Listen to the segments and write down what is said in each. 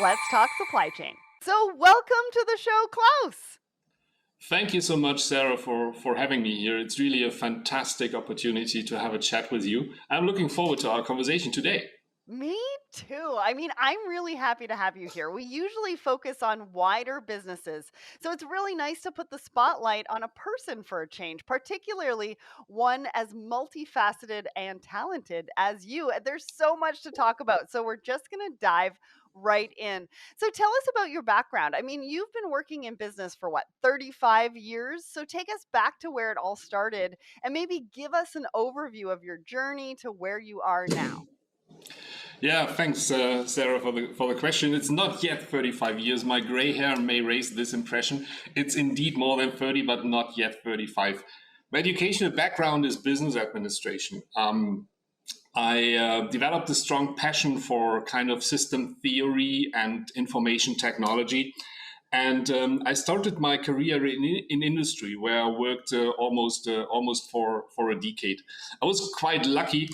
Let's talk supply chain. So, welcome to the show, Klaus. Thank you so much, Sarah, for having me here. It's really a fantastic opportunity to have a chat with you. I'm looking forward to our conversation today. Me too. I'm really happy to have you here. We usually focus on wider businesses. So it's really nice to put the spotlight on a person for a change, particularly one as multifaceted and talented as you. There's so much to talk about. So we're just going to dive right in. So tell us about your background. You've been working in business for what, 35 years? So take us back to where it all started and maybe give us an overview of your journey to where you are now. Yeah, thanks, Sarah, for the question. It's not yet 35 years. My gray hair may raise this impression. It's indeed more than 30, but not yet 35. My educational background is business administration. I developed a strong passion for kind of system theory and information technology. And I started my career in industry, where I worked almost for a decade. I was quite lucky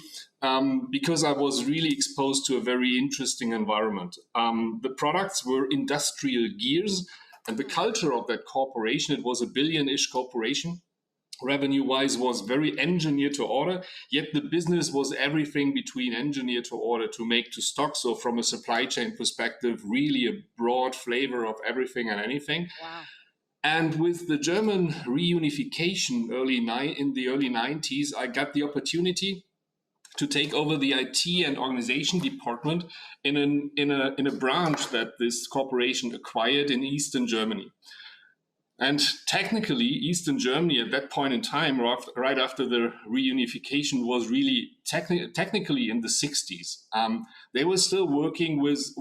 because I was really exposed to a very interesting environment. The products were industrial gears, and the culture of that corporation, it was a billion-ish corporation, revenue-wise was very engineer to order, yet the business was everything between engineer to order to make to stock. So from a supply chain perspective, really a broad flavor of everything and anything. Wow. And with the German reunification in the early 90s, I got the opportunity to take over the IT and organization department in a branch that this corporation acquired in Eastern Germany. And technically, Eastern Germany at that point in time, right after the reunification, was really technically in the 60s. They were still working with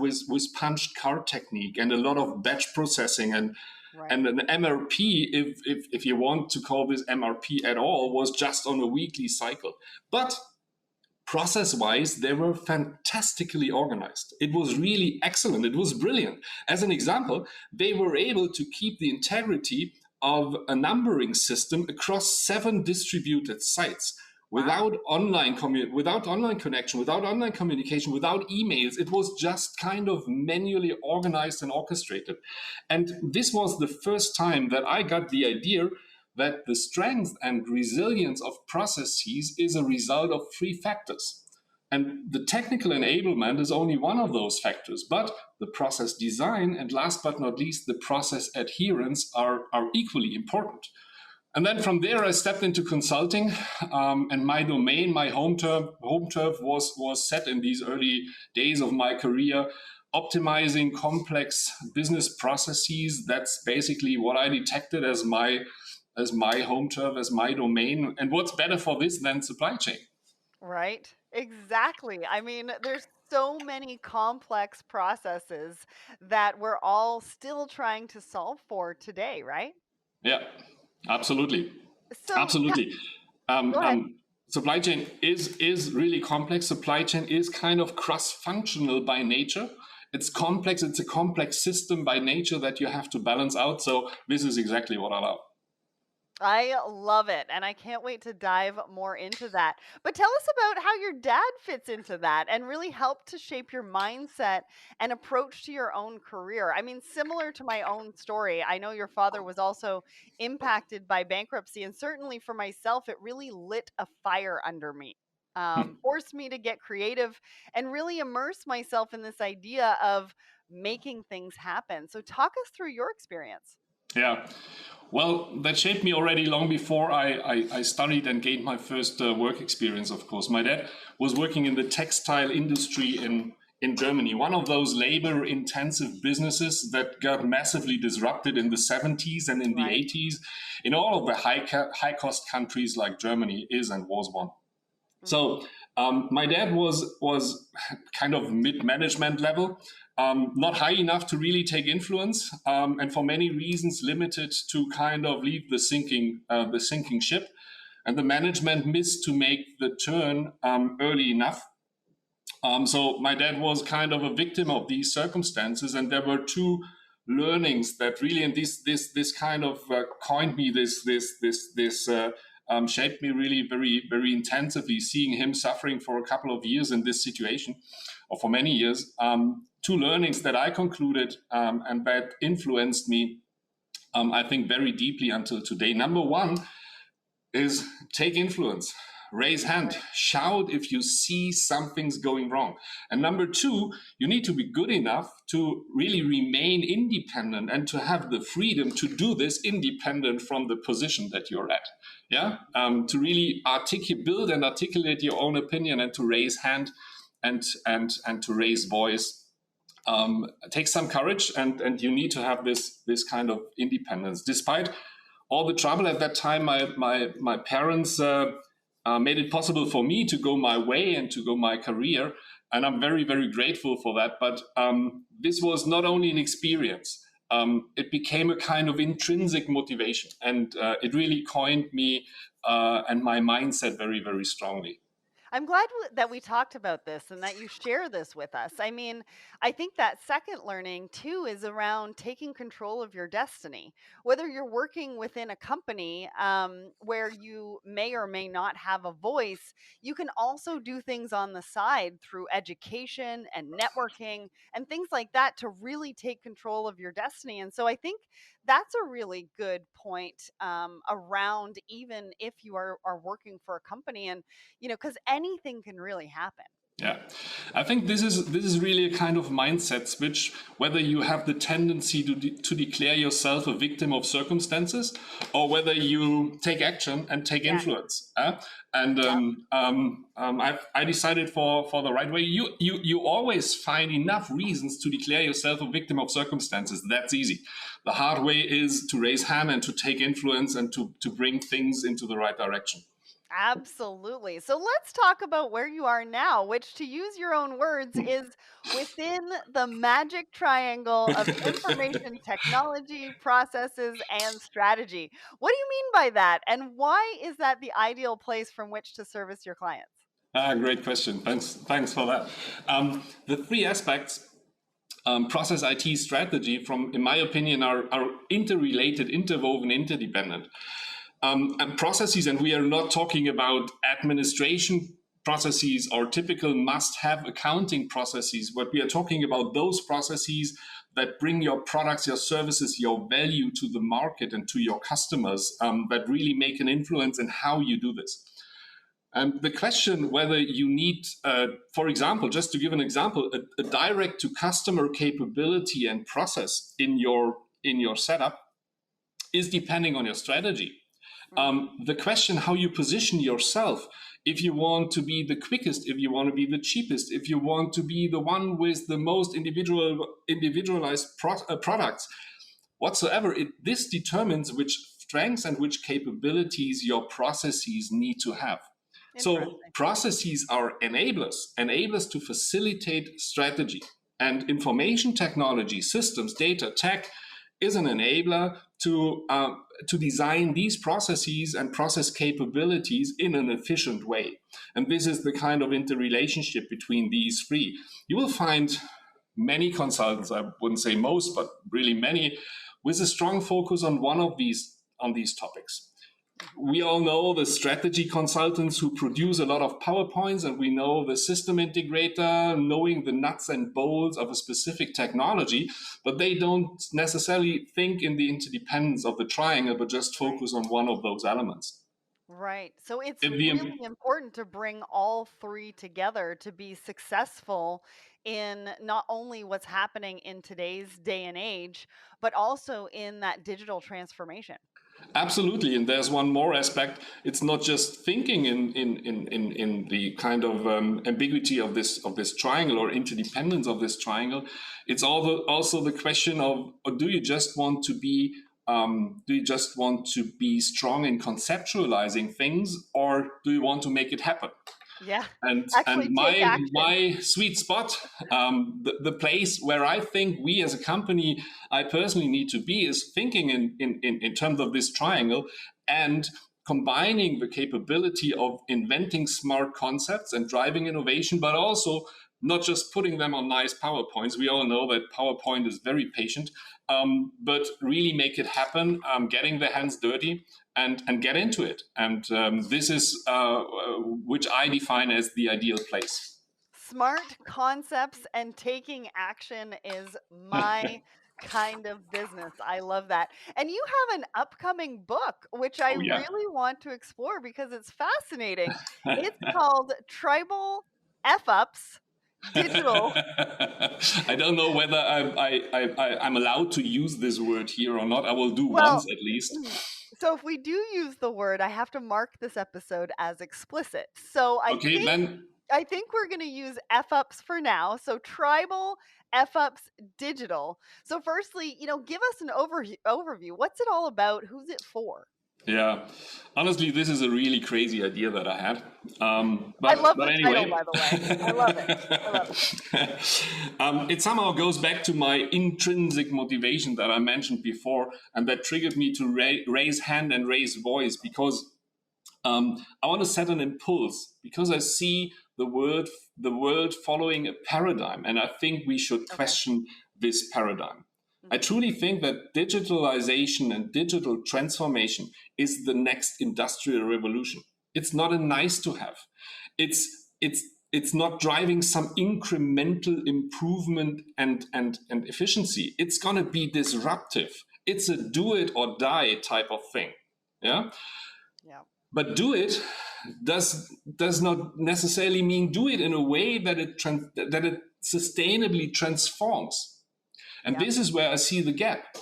punched card technique and a lot of batch processing and an MRP, if you want to call this MRP at all, was just on a weekly cycle. But process-wise, they were fantastically organized. It was really excellent. It was brilliant. As an example, they were able to keep the integrity of a numbering system across 7 distributed sites without online connection, without online communication, without emails. It was just kind of manually organized and orchestrated. And this was the first time that I got the idea that the strength and resilience of processes is a result of 3 factors. And the technical enablement is only one of those factors, but the process design and last but not least, the process adherence are equally important. And then from there, I stepped into consulting, and my domain, my home turf was set in these early days of my career, optimizing complex business processes. That's basically what I detected as my home turf, as my domain. And what's better for this than supply chain? Right. Exactly. There's so many complex processes that we're all still trying to solve for today, right? Yeah, absolutely. So, Absolutely. Um, go ahead. um, Supply chain is really complex. Supply chain is kind of cross-functional by nature. It's complex. It's a complex system by nature that you have to balance out. So this is exactly what I love. I love it. And I can't wait to dive more into that. But tell us about how your dad fits into that and really helped to shape your mindset and approach to your own career. Similar to my own story, I know your father was also impacted by bankruptcy. And certainly for myself, it really lit a fire under me, forced me to get creative and really immerse myself in this idea of making things happen. So, talk us through your experience. Yeah. Well, that shaped me already long before I studied and gained my first work experience, of course. My dad was working in the textile industry in Germany, one of those labor intensive businesses that got massively disrupted in the 70s and in the 80s in all of the high cost countries like Germany is and was one. So my dad was kind of mid-management level, not high enough to really take influence, and for many reasons limited to kind of leave the sinking ship. And the management missed to make the turn early enough. So my dad was kind of a victim of these circumstances, and there were 2 learnings that really, and this kind of coined me shaped me really very, very intensively, seeing him suffering for a couple of years in this situation, or for many years. two learnings that I concluded and that influenced me, I think, very deeply until today. Number one is take influence, raise hand, shout if you see something's going wrong. And number two, you need to be good enough to really remain independent and to have the freedom to do this independent from the position that you're at. Yeah, to really build and articulate your own opinion and to raise hand and to raise voice. Takes some courage, and you need to have this kind of independence. Despite all the trouble at that time, my parents made it possible for me to go my way and to go my career, and I'm very, very grateful for that. But this was not only an experience. It became a kind of intrinsic motivation, and it really coined me and my mindset very, very strongly. I'm glad that we talked about this and that you share this with us. I mean, I think that second learning too is around taking control of your destiny. Whether you're working within a company where you may or may not have a voice, you can also do things on the side through education and networking and things like that to really take control of your destiny. And so I think that's a really good point around even if you are working for a company, and because anything can really happen. Yeah, I think this is really a kind of mindset switch. Whether you have the tendency to declare yourself a victim of circumstances, or whether you take action and take Yeah. influence. And Yep. I decided for the right way. You always find enough reasons to declare yourself a victim of circumstances. That's easy. The hard way is to raise hand and to take influence and to bring things into the right direction. Absolutely. So let's talk about where you are now, which, to use your own words, is within the magic triangle of information technology, processes, and strategy. What do you mean by that? And why is that the ideal place from which to service your clients? Great question. Thanks for that. The three aspects, process IT strategy, in my opinion, are interrelated, interwoven, interdependent. And processes, and we are not talking about administration processes or typical must-have accounting processes, but we are talking about those processes that bring your products, your services, your value to the market and to your customers, that really make an influence in how you do this. And the question whether you need, for example, just to give an example, a direct to customer capability and process in your setup is depending on your strategy. The question how you position yourself, if you want to be the quickest, if you want to be the cheapest, if you want to be the one with the most individualized products, whatsoever, this determines which strengths and which capabilities your processes need to have. So Interesting. processes are enablers to facilitate strategy. And information technology, systems, data, tech is an enabler to design these processes and process capabilities in an efficient way. And this is the kind of interrelationship between these three. You will find many consultants, I wouldn't say most, but really many, with a strong focus on one of these topics. We all know the strategy consultants who produce a lot of PowerPoints, and we know the system integrator knowing the nuts and bolts of a specific technology, but they don't necessarily think in the interdependence of the triangle, but just Right. focus on one of those elements. Right. So it's If really the important to bring all three together to be successful in not only what's happening in today's day and age, but also in that digital transformation. Absolutely, and there's one more aspect. It's not just thinking in the kind of ambiguity of this triangle or interdependence of this triangle. It's also the question of do you just want to be strong in conceptualizing things, or do you want to make it happen? Yeah. And Actually take action. my sweet spot, the place where I think we as a company, I personally need to be, is thinking in terms of this triangle and combining the capability of inventing smart concepts and driving innovation, but also not just putting them on nice PowerPoints. We all know that PowerPoint is very patient, but really make it happen, getting their hands dirty and get into it. And this is which I define as the ideal place. Smart concepts and taking action is my kind of business. I love that. And you have an upcoming book, which I Oh yeah. really want to explore because it's fascinating. It's called Tribal F Ups Digital. I don't know whether I'm allowed to use this word here or not. I will do Well, once at least. so if we do use the word, I have to mark this episode as explicit. So Okay, then. I think we're going to use F ups for now. So tribal F ups digital. So firstly, give us an overview. What's it all about? Who's it for? Yeah, honestly, this is a really crazy idea that I had. I But love but the title, anyway, by the way. I love it. I love it. it somehow goes back to my intrinsic motivation that I mentioned before, and that triggered me to raise hand and raise voice because I want to set an impulse because I see the world following a paradigm, and I think we should Okay. question this paradigm. I Hmm. truly think that digitalization and digital transformation is the next industrial revolution. It's not a nice to have. It's not driving some incremental improvement and efficiency. It's going to be disruptive. It's a do it or die type of thing. Yeah. Yeah. But do it does not necessarily mean do it in a way that it sustainably transforms. And Yeah. this is where I see the gap.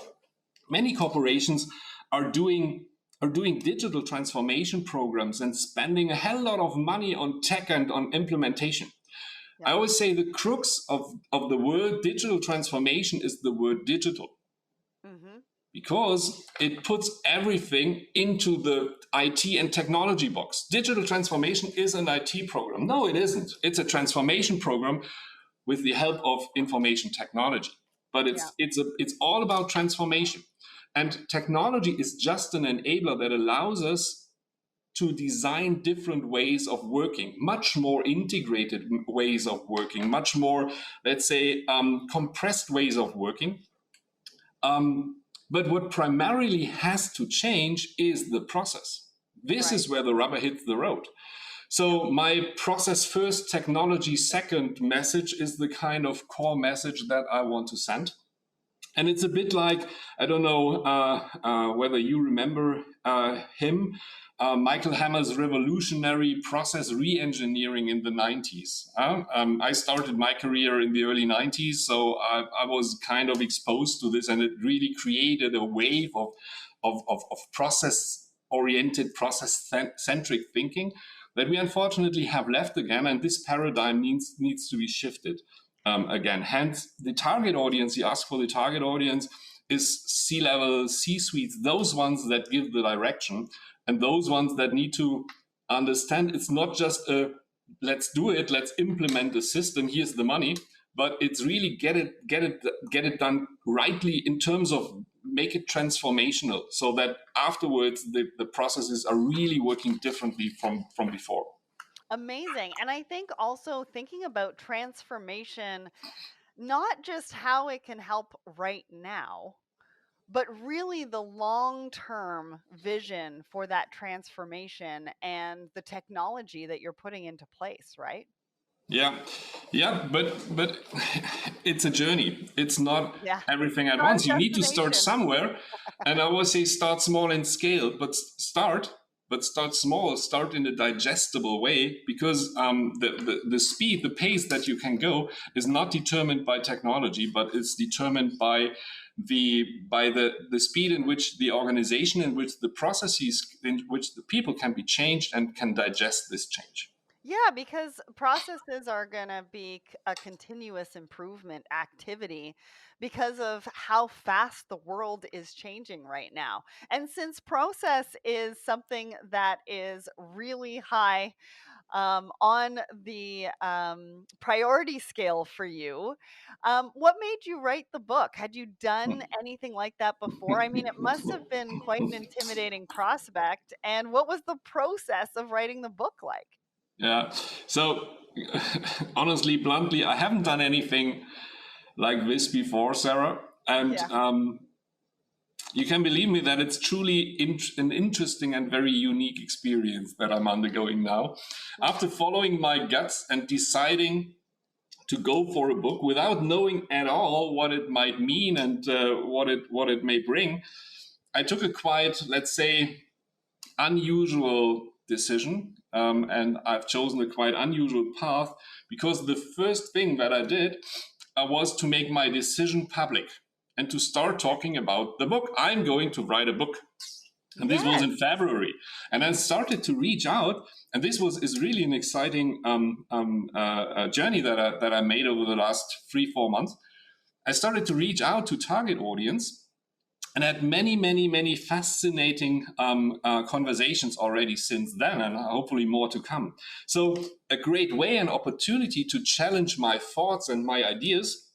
Many corporations are doing are doing digital transformation programs and spending a hell lot of money on tech and on implementation. I Yeah. always say the crux of the word digital transformation is the word digital Hmm. because it puts everything into the IT and technology box. Digital transformation is an IT program. No, it isn't. It's a transformation program with the help of information technology. But Yeah. it's all about transformation. And technology is just an enabler that allows us to design different ways of working, much more integrated ways of working, much more, let's say, compressed ways of working. But what primarily has to change is the process. This Right. is where the rubber hits the road. Yeah. So, my process first, technology second message is the kind of core message that I want to send. And it's a bit like, I don't know whether you remember him, Michael Hammer's revolutionary process re-engineering in the 90s. I started my career in the early 90s, so I was kind of exposed to this, and it really created a wave of process-oriented, process-centric thinking that we unfortunately have left again, and this paradigm needs to be shifted again. Hence, the target audience, you ask for the target audience, is C-level, C-suites, those ones that give the direction, and those ones that need to understand it's not just a let's do it, let's implement the system, here's the money, but it's really get it done rightly in terms of make it transformational so that afterwards the processes are really working differently from before. Amazing. And I think also thinking about transformation, not just how it can help right now, but really the long term vision for that transformation and the technology that you're putting into place, right? Yeah, yeah, but it's a journey. It's not Yeah. everything at Not a once. You need to start destination. somewhere, and I always say start small and scale. But start small. Start in a digestible way because the speed, the pace that you can go is not determined by technology, but it's determined by the speed in which the organization, in which the processes, in which the people can be changed and can digest this change. Yeah, because processes are going to be a continuous improvement activity because of how fast the world is changing right now. And since process is something that is really high on the priority scale for you, what made you write the book? Had you done anything like that before? I mean, it must have been quite an intimidating prospect. And what was the process of writing the book like? Yeah. So, honestly, bluntly, I haven't done anything like this before, Sarah. And Yeah. you can believe me that it's truly an interesting and very unique experience that I'm undergoing now. Mhm. After following my guts and deciding to go for a book without knowing at all what it might mean and what it may bring. I took a quite, let's say, unusual decision, and I've chosen a quite unusual path because the first thing that I did was to make my decision public and to start talking about the book. I'm going to write a book. And this was Yes. in February, and then started to reach out. And this is really an exciting journey that I made over the last 3-4 months. I started to reach out to target audience, and had many fascinating conversations already since then, and hopefully more to come. So a great way, an opportunity to challenge my thoughts and my ideas,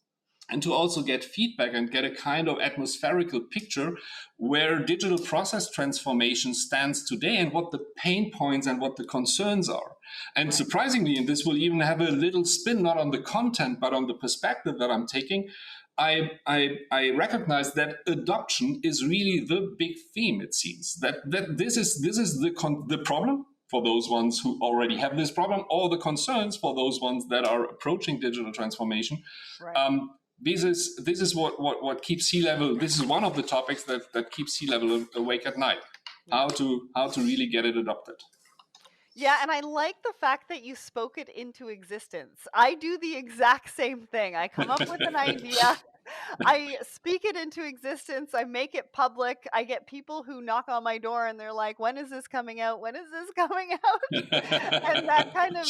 and to also get feedback and get a kind of atmospherical picture where digital process transformation stands today and what the pain points and what the concerns are. And surprisingly, and this will even have a little spin, not on the content, but on the perspective that I'm taking, I recognize that adoption is really the big theme. It seems that this is the problem for those ones who already have this problem, or the concerns for those ones that are approaching digital transformation. Right. This is what keeps C-level. This is one of the topics that keeps C-level awake at night. How to really get it adopted. Yeah, and I like the fact that you spoke it into existence. I do the exact same thing. I come up with an idea, I speak it into existence, I make it public. I get people who knock on my door and they're like, "When is this coming out? When is this coming out?" And that kind of,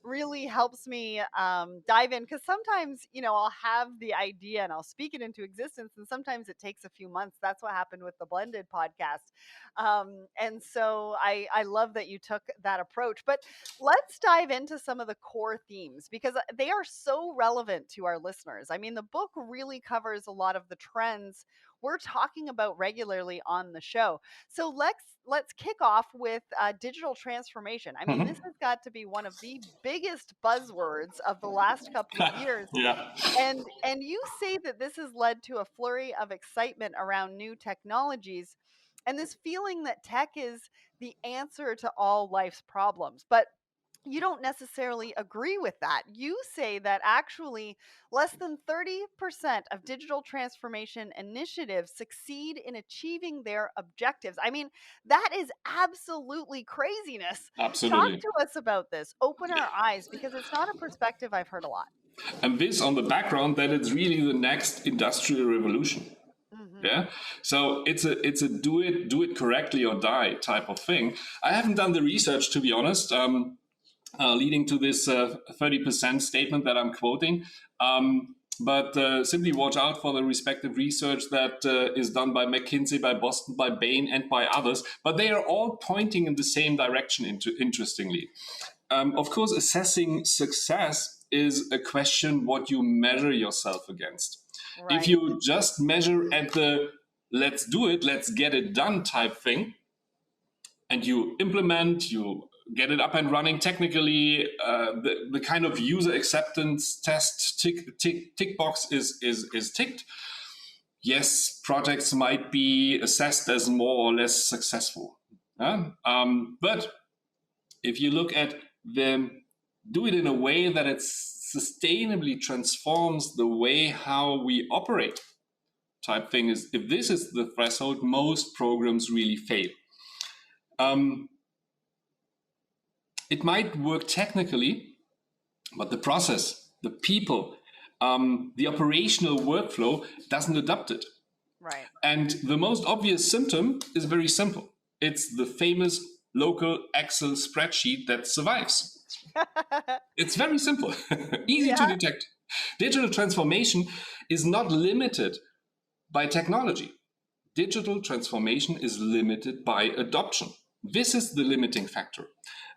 really helps me dive in, because sometimes, I'll have the idea and I'll speak it into existence, and sometimes it takes a few months. That's what happened with the Blended podcast. And so I love that you took that approach. But let's dive into some of the core themes, because they are so relevant to our listeners. I mean, the book really covers a lot of the trends we're talking about regularly on the show. So let's kick off with digital transformation. I mean, this has got to be one of the biggest buzzwords of the last couple of years. Yeah. And you say that this has led to a flurry of excitement around new technologies and this feeling that tech is the answer to all life's problems. But you don't necessarily agree with that. You say that actually less than 30% of digital transformation initiatives succeed in achieving their objectives. I mean, that is absolutely craziness. Talk Absolutely. to us about this. Open our eyes, because it's not a perspective I've heard a lot. And this on the background that it's really the next industrial revolution. Mm-hmm. Yeah. So it's a do it correctly or die type of thing. I haven't done the research, to be honest, leading to this 30% statement that I'm quoting. But simply watch out for the respective research that is done by McKinsey, by Boston, by Bain, and by others. But they are all pointing in the same direction, interestingly. Of course, assessing success is a question what you measure yourself against. Right. If you just measure at the let's do it, let's get it done type thing, and you implement, you get it up and running technically, the kind of user acceptance test tick box is ticked. Yes, projects might be assessed as more or less successful. But if you look at them, do it in a way that it sustainably transforms the way how we operate type thing, is if this is the threshold, most programs really fail. It might work technically, but the process, the people, the operational workflow doesn't adopt it. Right. And the most obvious symptom is very simple. It's the famous local Excel spreadsheet that survives. It's very simple, easy to detect. Digital transformation is not limited by technology. Digital transformation is limited by adoption. This is the limiting factor.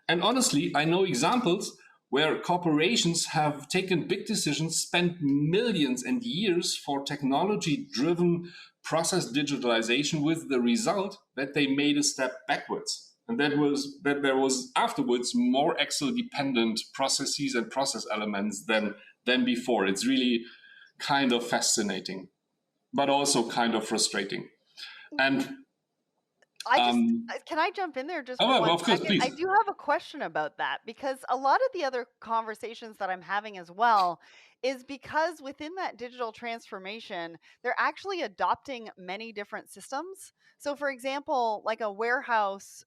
And honestly, I know examples where corporations have taken big decisions, spent millions and years for technology-driven process digitalization, with the result that they made a step backwards. And that there was afterwards more Excel-dependent processes and process elements than before. It's really kind of fascinating, but also kind of frustrating. And I just can I jump in there just Oh, for well, one of course, second? I please. do have a question about that because a lot of the other conversations that I'm having as well is because within that digital transformation, they're actually adopting many different systems. So, for example, like a warehouse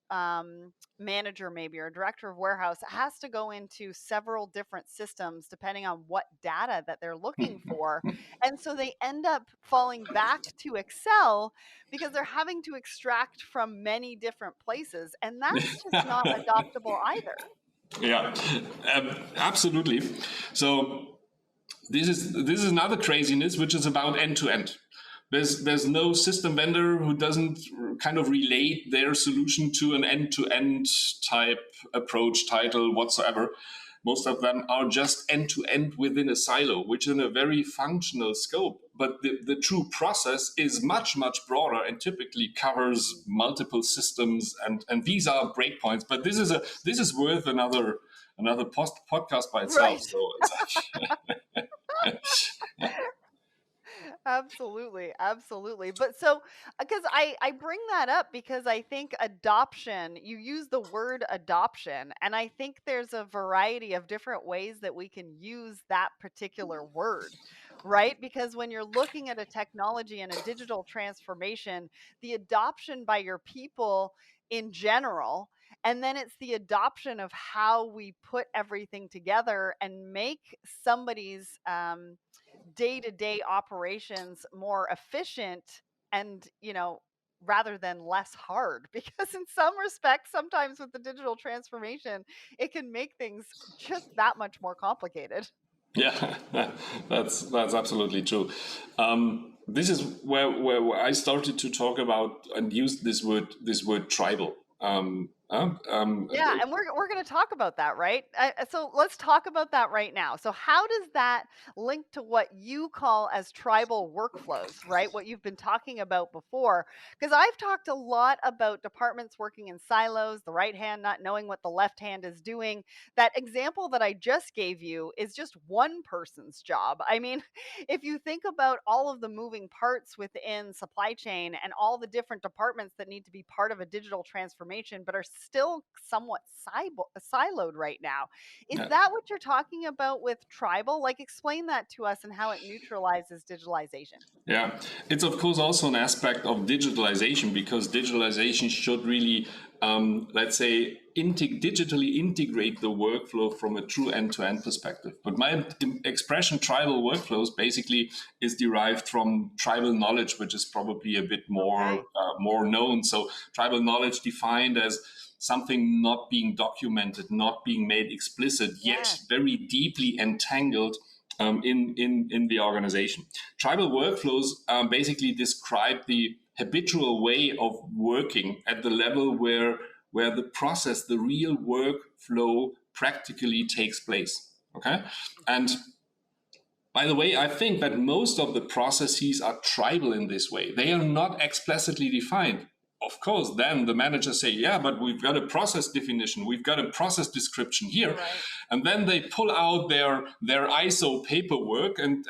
manager, maybe, or a director of warehouse has to go into several different systems depending on what data that they're looking for. And so they end up falling back to Excel because they're having to extract from many different places, and that's just not adoptable either. Yeah, absolutely. So this is another craziness, which is about end to end. There's no system vendor who doesn't kind of relate their solution to an end to end type approach title whatsoever. Most of them are just end to end within a silo, which is in a very functional scope. But the true process is much, much broader and typically covers multiple systems, and these are breakpoints. But this is worth another podcast by itself. Right. So Absolutely, absolutely. But so, because I bring that up because I think adoption, you use the word adoption, and I think there's a variety of different ways that we can use that particular word, right? Because when you're looking at a technology and a digital transformation, the adoption by your people in general, and then it's the adoption of how we put everything together and make somebody's day-to-day operations more efficient and, rather than less hard because in some respects sometimes with the digital transformation it can make things just that much more complicated. yeah, that's absolutely true. This is where I started to talk about and use this word tribal. Yeah, and we're going to talk about that, right? So let's talk about that right now. So how does that link to what you call as tribal workflows, right? What you've been talking about before? Because I've talked a lot about departments working in silos, the right hand not knowing what the left hand is doing. That example that I just gave you is just one person's job. I mean, if you think about all of the moving parts within supply chain and all the different departments that need to be part of a digital transformation but are still somewhat siloed right now, is Yeah. that what you're talking about with tribal? Like, explain that to us and how it neutralizes digitalization. Yeah, it's of course also an aspect of digitalization because digitalization should really, let's say, digitally integrate the workflow from a true end-to-end perspective. But my expression tribal workflows basically is derived from tribal knowledge, which is probably a bit more Okay. more known. So tribal knowledge defined as something not being documented, not being made explicit, yet Yes. very deeply entangled in the organization. Tribal workflows basically describe the habitual way of working at the level where the process, the real workflow, practically takes place. Okay, and by the way, I think that most of the processes are tribal in this way. They are not explicitly defined. Of course, then the managers say, yeah, but we've got a process definition, we've got a process description here. Right. And then they pull out their ISO paperwork and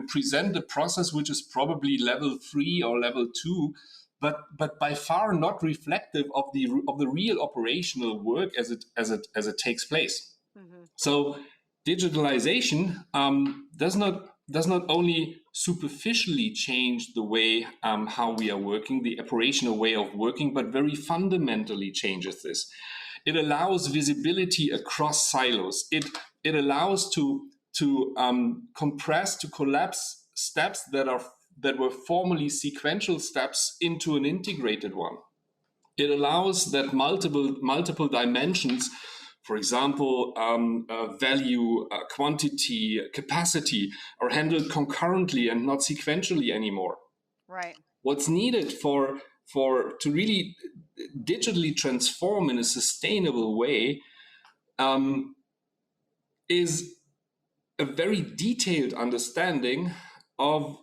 present a process which is probably level 3 or level 2, but by far not reflective of the real operational work as it takes place. Hmm. So digitalization does not only superficially change the way how we are working, the operational way of working, but very fundamentally changes this. It allows visibility across silos. It allows to compress, to collapse steps that were formerly sequential steps into an integrated one. It allows that multiple dimensions, for example, value, quantity, capacity, are handled concurrently and not sequentially anymore. Right. What's needed for to really digitally transform in a sustainable way um, is a very detailed understanding of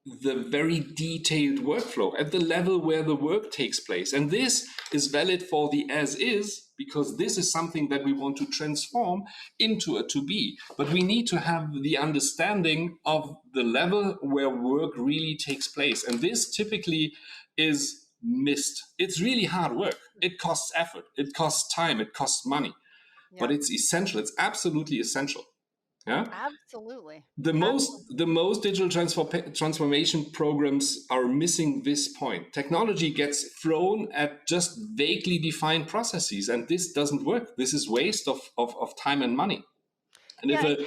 the very detailed workflow at the level where the work takes place. And this is valid for the as is, because this is something that we want to transform into a to be. But we need to have the understanding of the level where work really takes place. And this typically is missed. It's really hard work. It costs effort, it costs time, it costs money, but Yep. it's essential. It's absolutely essential. Yeah. Absolutely. The most digital transformation programs are missing this point. Technology gets thrown at just vaguely defined processes, and this doesn't work. This is waste of time and money. And if Yeah, and a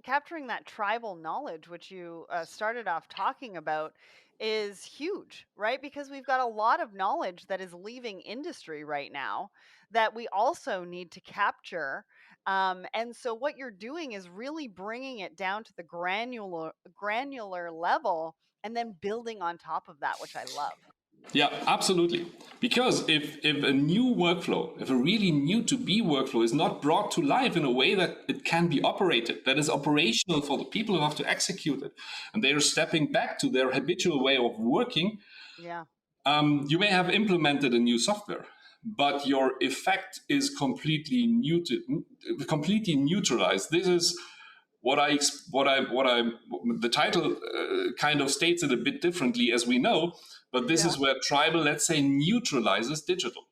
capturing that tribal knowledge, which you started off talking about, is huge, right? Because we've got a lot of knowledge that is leaving industry right now that we also need to capture. And so, what you're doing is really bringing it down to the granular level, and then building on top of that, which I love. Yeah, absolutely. Because if a new workflow, if a really new to be workflow is not brought to life in a way that it can be operated, that is operational for the people who have to execute it, and they are stepping back to their habitual way of working, Yeah, you may have implemented a new software, but your effect is completely neutralized. This is the title kind of states it a bit differently, as we know, but this yeah. is where tribal, let's say, neutralizes digital.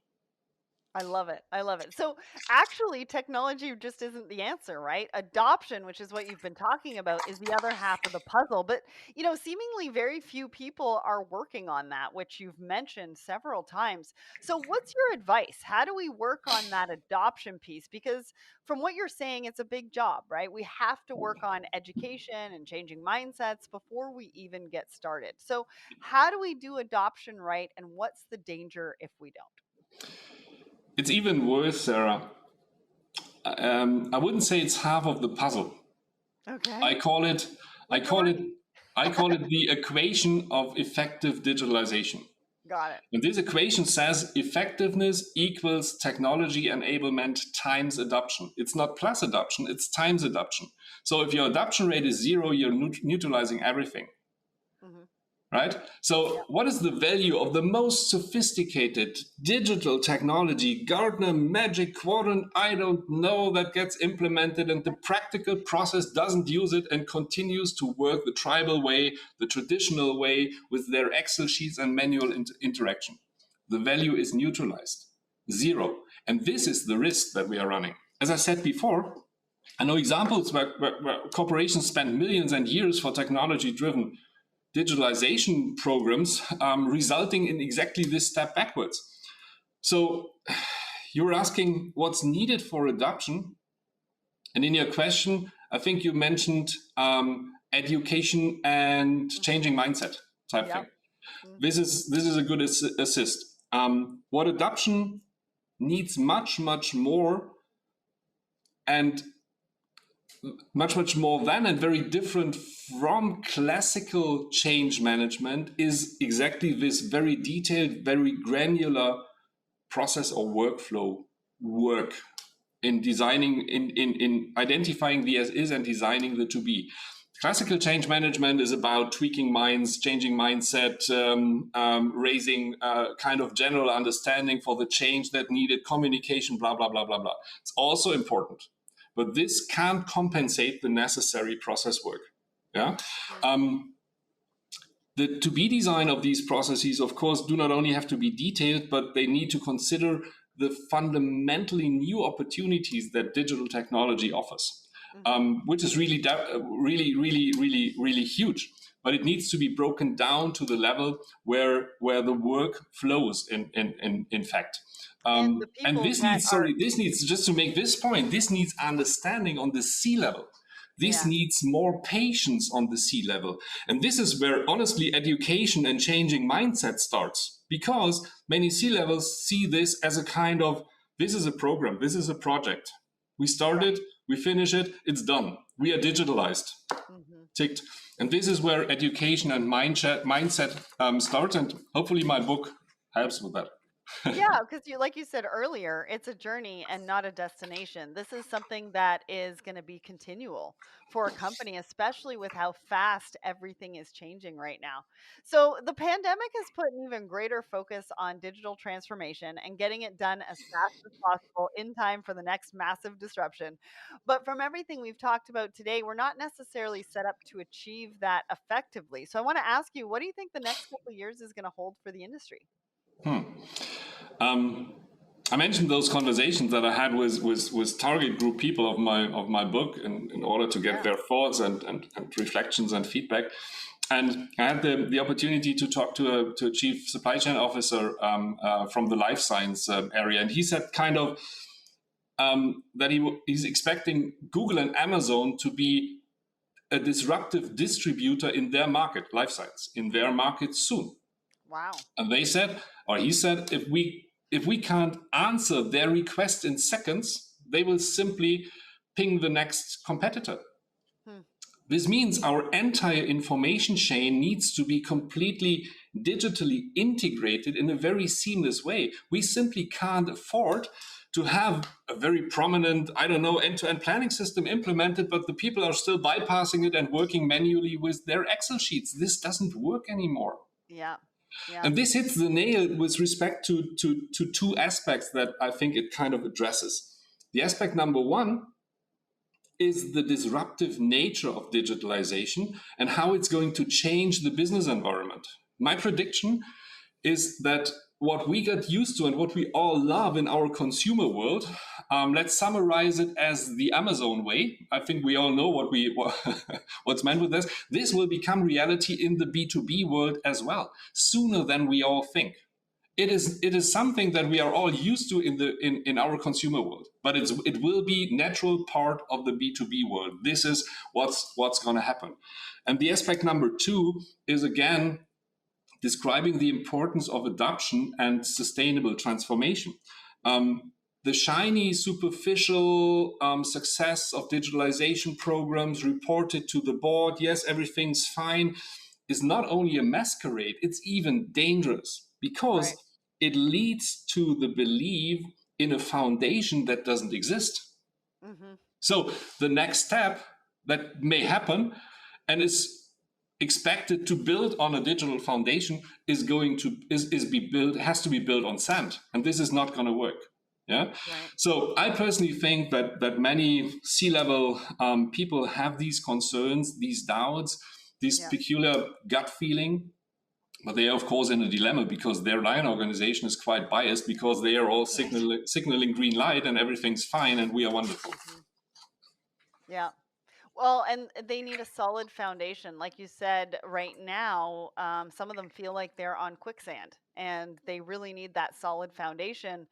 I love it. I love it. So, actually, technology just isn't the answer, right? Adoption, which is what you've been talking about, is the other half of the puzzle. But, seemingly very few people are working on that, which you've mentioned several times. So, what's your advice? How do we work on that adoption piece? Because from what you're saying, it's a big job, right? We have to work on education and changing mindsets before we even get started. So, how do we do adoption right? And what's the danger if we don't? It's even worse, Sarah. I wouldn't say it's half of the puzzle. I Okay. call it, I What's the call word? it, I call it the equation of effective digitalization. Got it. And this equation says effectiveness equals technology enablement times adoption. It's not plus adoption, it's times adoption. So if your adoption rate is zero, you're neutralizing everything. Mhm. Right? So, Yep. what is the value of the most sophisticated digital technology, Gartner Magic Quadrant? I don't know, that gets implemented and the practical process doesn't use it and continues to work the tribal way, the traditional way, with their Excel sheets and manual interaction. The value is neutralized, zero. And this is the risk that we are running. As I said before, I know examples where corporations spend millions and years for technology driven digitalization programs, resulting in exactly this step backwards. So you're asking what's needed for adoption. And in your question, I think you mentioned education and Mhm. changing mindset type thing. Yep. This is a good assist. What adoption needs much more, and much more than, and very different from classical change management, is exactly this very detailed, very granular process or workflow work in designing, in identifying the as is and designing the to be. Classical change management is about tweaking minds, changing mindset, raising kind of general understanding for the change that needed, communication, blah, blah, blah, blah, blah. It's also important, but this can't compensate the necessary process work. Yeah. Mhm. Um, the to be design of these processes, of course, do not only have to be detailed, but they need to consider the fundamentally new opportunities that digital technology offers, Mhm. which is really huge. But it needs to be broken down to the level where the work flows. In fact, And the and people that are this needs, just to make this point, this needs understanding on the C level. This yeah, needs more patience on the C level. And this is where, honestly, education and changing mindset starts. Because many C levels see this as a kind of, this is a program, this is a project. We start right. it, we finish it, it's done. We are digitalized. Mhm. Ticked. And this is where education and mindset starts. And hopefully, my book helps with that. Yeah, because like you said earlier, it's a journey and not a destination. This is something that is going to be continual for a company, especially with how fast everything is changing right now. So the pandemic has put an even greater focus on digital transformation and getting it done as fast as possible in time for the next massive disruption. But from everything we've talked about today, we're not necessarily set up to achieve that effectively. So I want to ask you, what do you think the next couple of years is going to hold for the industry? Um, I mentioned those conversations that I had with target group people of my book in order to get Yeah. their thoughts and reflections and feedback. And I had the opportunity to talk to a chief supply chain officer from the life science area, and he said kind of that he's expecting Google and Amazon to be a disruptive distributor in their market, life science, in their market soon. Wow. And they said, or he said, if we can't answer their request in seconds, they will simply ping the next competitor. Hmm. This means our entire information chain needs to be completely digitally integrated in a very seamless way. We simply can't afford to have a very prominent, I don't know, end-to-end planning system implemented, but the people are still bypassing it and working manually with their Excel sheets. This doesn't work anymore. Yeah. Yeah. And this hits the nail with respect to two aspects that I think it kind of addresses. The aspect number one is the disruptive nature of digitalization and how it's going to change the business environment. My prediction is that what we got used to and what we all love in our consumer world, let's summarize it as the Amazon way. I think we all know what's meant with this. This will become reality in the B2B world as well, sooner than we all think. It is something that we are all used to in our consumer world, but it will be natural part of the B2B world. This is what's going to happen. And the aspect number two is again describing the importance of adoption and sustainable transformation. The shiny, superficial success of digitalization programs reported to the board, yes, everything's fine, is not only a masquerade, it's even dangerous because Right. it leads to the belief in a foundation that doesn't exist. Mm-hmm. So the next step that may happen and is expected to build on a digital foundation is going to is be built has to be built on sand, and this is not going to work. Yeah. Right. So I personally think that many C-level people have these concerns, these doubts, this Yeah. peculiar gut feeling, but they are of course in a dilemma because their line organization is quite biased because they are all Right. signaling green light and everything's fine and we are wonderful. Mm-hmm. Yeah. Well, and they need a solid foundation. Like you said, right now, some of them feel like they're on quicksand and they really need that solid foundation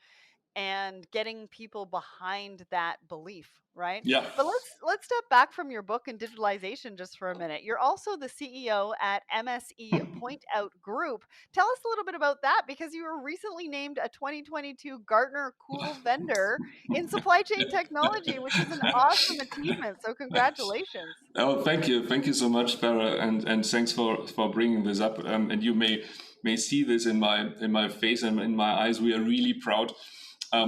and getting people behind that belief, right? Yeah. But let's step back from your book and digitalization just for a minute. You're also the CEO at MSE Point Out Group. Tell us a little bit about that because you were recently named a 2022 Gartner Cool Vendor in supply chain technology, which is an awesome achievement. So congratulations. Oh, thank you so much, Farah, and thanks for bringing this up. And you may see this in my face and in my eyes. We are really proud Yeah,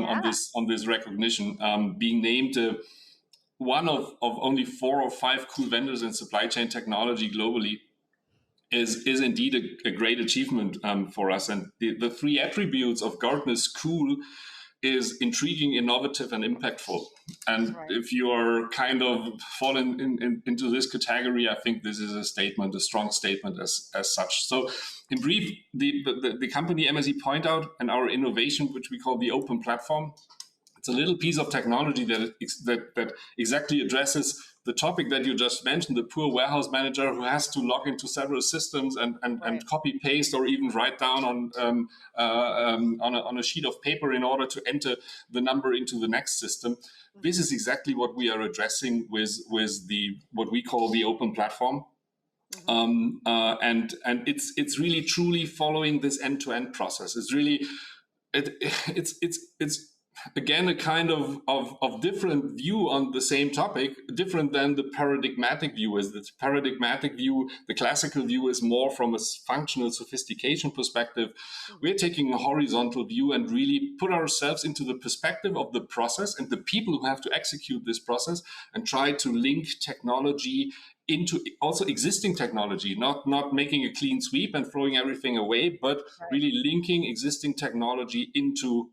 on this recognition, being named one of only 4 or 5 cool vendors in supply chain technology globally. Is indeed a great achievement for us. And the three attributes of Gartner's cool is intriguing, innovative, and impactful. And right. if you are kind of fallen into this category, I think this is a statement, a strong statement as such. So, in brief, the company MSE Point Out and our innovation, which we call the open platform, it's a little piece of technology that exactly addresses the topic that you just mentioned, the poor warehouse manager who has to log into several systems Right. and copy paste or even write down on a sheet of paper in order to enter the number into the next system. This Hmm. is exactly what we are addressing with the what we call the open platform. Hmm. And it's really truly following this end-to-end process. It's really it's again a kind of different view on the same topic, different than the paradigmatic view. Is the paradigmatic view, the classical view is more from a functional sophistication perspective. We're Hmm. taking a horizontal view and really put ourselves into the perspective of the process and the people who have to execute this process and try to link technology into also existing technology, not making a clean sweep and throwing everything away, but Right. really linking existing technology into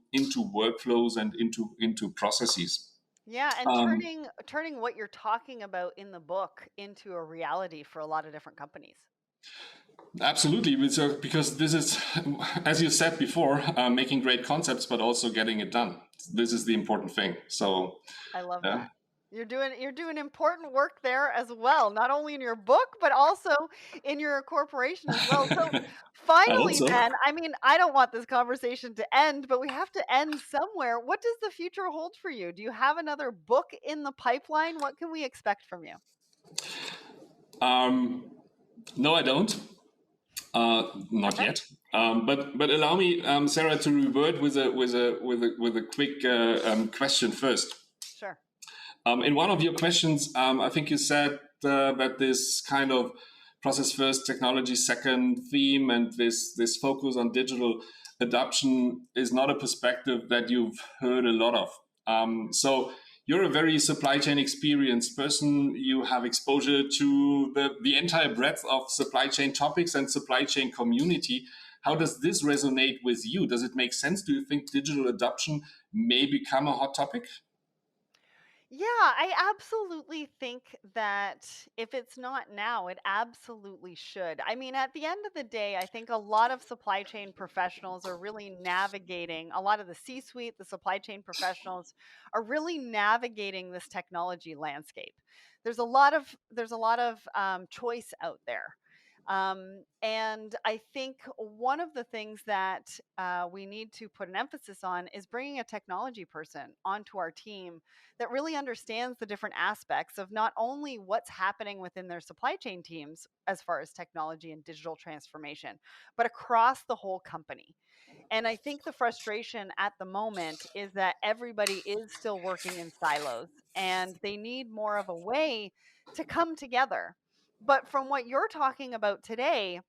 workflows and into processes. Yeah, and Um, turning what you're talking about in the book into a reality for a lot of different companies. Absolutely, because this is, as you said before, making great concepts, but also getting it done. This is the important thing. So, I love yeah, that. You're doing important work there as well, not only in your book, but also in your corporation as well. So I hope finally so. then, I mean, I don't want this conversation to end, but we have to end somewhere. What does the future hold for you? Do you have another book in the pipeline? What can we expect from you? Um, no, I don't. Not yet. But allow me, Sarah, to revert with a quick question first. Sure. In one of your questions, I think you said that this kind of process first, technology second theme, and this focus on digital adoption is not a perspective that you've heard a lot of. So you're a very supply chain experienced person. You have exposure to the entire breadth of supply chain topics and supply chain community. How does this resonate with you? Does it make sense? Do you think digital adoption may become a hot topic? Yeah, I absolutely think that if it's not now, it absolutely should. I mean, at the end of the day, I think a lot of supply chain professionals are really navigating, a lot of the C suite, the supply chain professionals are really navigating this technology landscape. There's a lot of choice out there. And I think one of the things that we need to put an emphasis on is bringing a technology person onto our team that really understands the different aspects of not only what's happening within their supply chain teams as far as technology and digital transformation, but across the whole company. And I think the frustration at the moment is that everybody is still working in silos and they need more of a way to come together. But from what you're talking about today,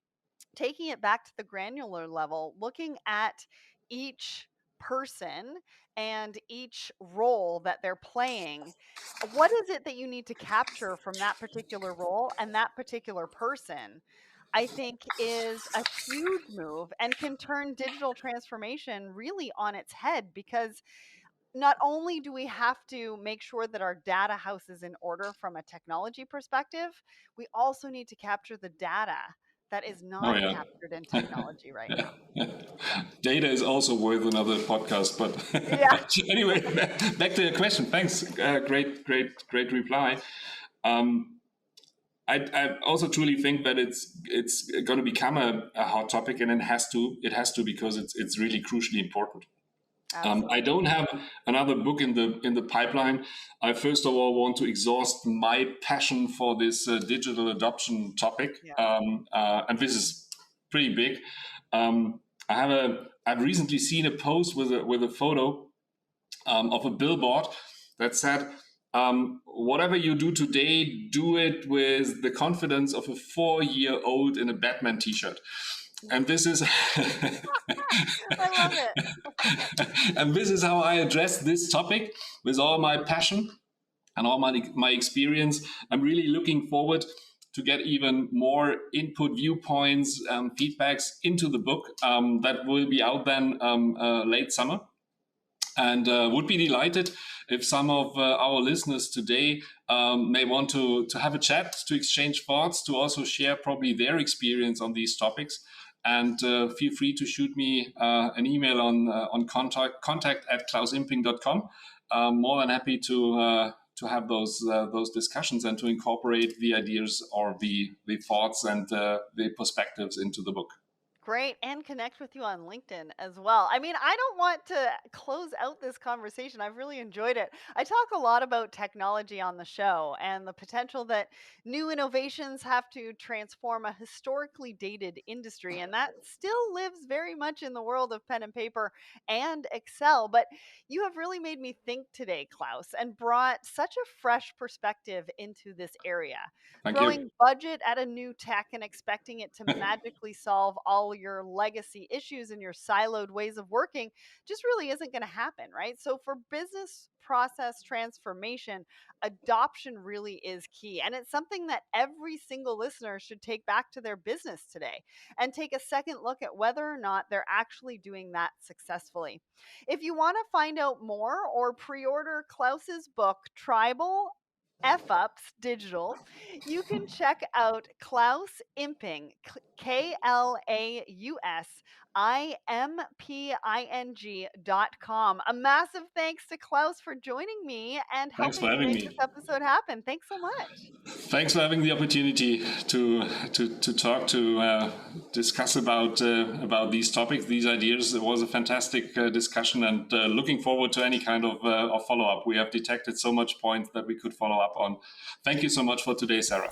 taking it back to the granular level, looking at each person and each role that they're playing, what is it that you need to capture from that particular role and that particular person? I think is a huge move and can turn digital transformation really on its head because not only do we have to make sure that our data house is in order from a technology perspective, we also need to capture the data that is Oh not yeah. captured in technology right now. So, Data is also worth another podcast, but yeah. anyway, back to your question. Thanks. Great reply. Um, I also truly think that it's going to become a hot topic, and it has to because it's really crucially important. I Absolutely. don't have another book in the pipeline. I first of all want to exhaust my passion for this digital adoption topic, Yeah. and this is pretty big. I've recently seen a post with a photo of a billboard that said, "Whatever you do today, do it with the confidence of a 4-year-old in a Batman T-shirt." And this is I love it. and this is how I address this topic with all my passion and all my experience. I'm really looking forward to get even more input, viewpoints, feedbacks into the book that will be out then late summer. And would be delighted if some of our listeners today may want to have a chat, to exchange thoughts, to also share probably their experience on these topics. And feel free to shoot me an email on contact at klausimping.com. I'm more than happy to have those discussions and to incorporate the ideas or the thoughts and the perspectives into the book. Great, and connect with you on LinkedIn as well. I mean, I don't want to close out this conversation. I've really enjoyed it. I talk a lot about technology on the show and the potential that new innovations have to transform a historically dated industry. And that still lives very much in the world of pen and paper and Excel. But you have really made me think today, Klaus, and brought such a fresh perspective into this area. Thank you. Throwing budget at a new tech and expecting it to magically solve all your legacy issues and your siloed ways of working just really isn't going to happen, right? So, for business process transformation, adoption really is key. And it's something that every single listener should take back to their business today and take a second look at whether or not they're actually doing that successfully. If you want to find out more or pre order Klaus's book, Tribal, F-Ups Digital, you can check out Klaus Imping, KlausImping.com. A massive thanks to Klaus for joining me and Thanks for helping me having make this me. episode happen. Thanks so much. Thanks for having the opportunity to talk to discuss about these topics, these ideas. It was a fantastic discussion, and looking forward to any kind of follow up. We have detected so much points that we could follow up on. Thank you so much for today, Sarah.